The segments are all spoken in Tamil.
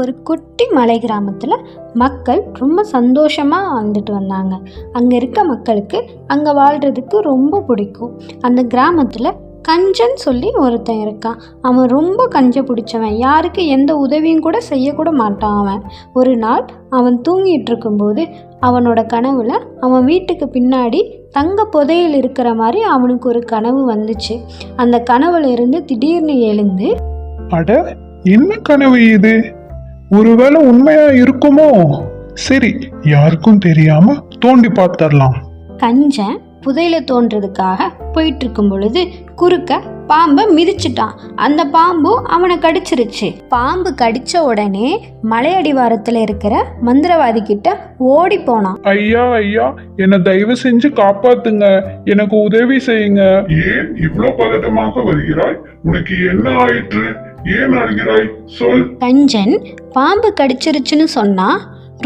ஒரு குட்டி மலை கிராமத்தில் மக்கள் ரொம்ப சந்தோஷமாக வாழ்ந்துட்டு வந்தாங்க. அங்கே இருக்க மக்களுக்கு அங்கே வாழ்கிறதுக்கு ரொம்ப பிடிக்கும். அந்த கிராமத்தில் கஞ்சன் சொல்லி ஒருத்தன் இருக்கான். அவன் ரொம்ப கஞ்ச பிடிச்சவன். யாருக்கு எந்த உதவியும் கூட செய்யக்கூட மாட்டான். அவன் ஒரு நாள் அவன் தூங்கிட்டு இருக்கும்போது அவனோட கனவுல அவன் வீட்டுக்கு பின்னாடி தங்க புதையல் இருக்கிற மாதிரி அவனுக்கு ஒரு கனவு வந்துச்சு. அந்த கனவுல இருந்து திடீர்னு எழுந்து, அட, என்ன கனவு இது? ஒருவேளை உண்மையா இருக்குமோ? சரி, யாருக்கும் தெரியாம தோண்டி பார்த்தரலாம். கஞ்சன் புதையில தோன்றதுக்காக போயிட்டு இருக்கும் பொழுது குறுக்க பாம்பை மிதிச்சிட்டான். அந்த பாம்பு அவனை கடிச்சிருச்சு. பாம்பு கடிச்ச உடனே மலையடிவாரத்துல இருக்கிற மந்திரவாதி கிட்ட ஓடி போனான். ஐயா ஐயா, என்னை தயவு செஞ்சு காப்பாத்துங்க, எனக்கு உதவி செய்யுங்க. ஏன் இவ்வளவு பதட்டமாக வருகிறாய்? உனக்கு என்ன ஆயிற்று? ஏன் அழுகிறாய்? சொல். கஞ்சன் பாம்பு கடிச்சிருச்சுன்னு சொன்னா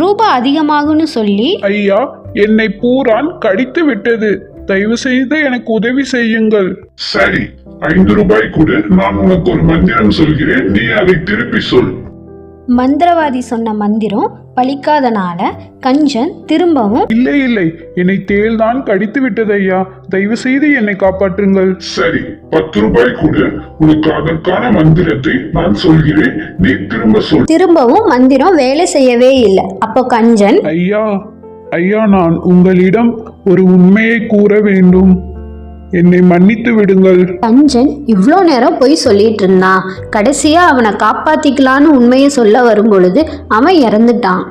ரூபாய் அதிகமாகும்னு சொல்லி, ஐயா, என்னை பூரான் கடித்து விட்டது, தயவு செய்து எனக்கு உதவி செய்யுங்கள். சரி, 5 ரூபாய் கொடு, நான் உனக்கு ஒரு மந்திரம் சொல்கிறேன், நீ அதை திருப்பி சொல். மந்திரவாதி சொன்ன மந்திரம் பலிக்காதனால கஞ்சன் திரும்பவும், இல்லை இல்லை, என்னை தேள்தான் கடித்து விட்டது ஐயா, தயவு செய்து என்னை காப்பாற்றுங்கள். சரி, 10 ரூபாய் கொடு, உனக்கு அதற்கான மந்திரத்தை நான் சொல்கிறேன், நீ திரும்ப சொல். திரும்பவும் மந்திரம் வேலை செய்யவே இல்லை. அப்போ கஞ்சன், ஐயா ஐயா, நான் உங்களிடம் ஒரு உண்மையை கூற வேண்டும், என்னை மன்னித்து விடுங்கள். கஞ்சன் இவ்வளோ நேரம் போய் சொல்லிட்டு இருந்தான். கடைசியா அவனை காப்பாத்திக்கலான்னு உண்மையை சொல்ல வரும் பொழுது அவன் இறந்துட்டான்.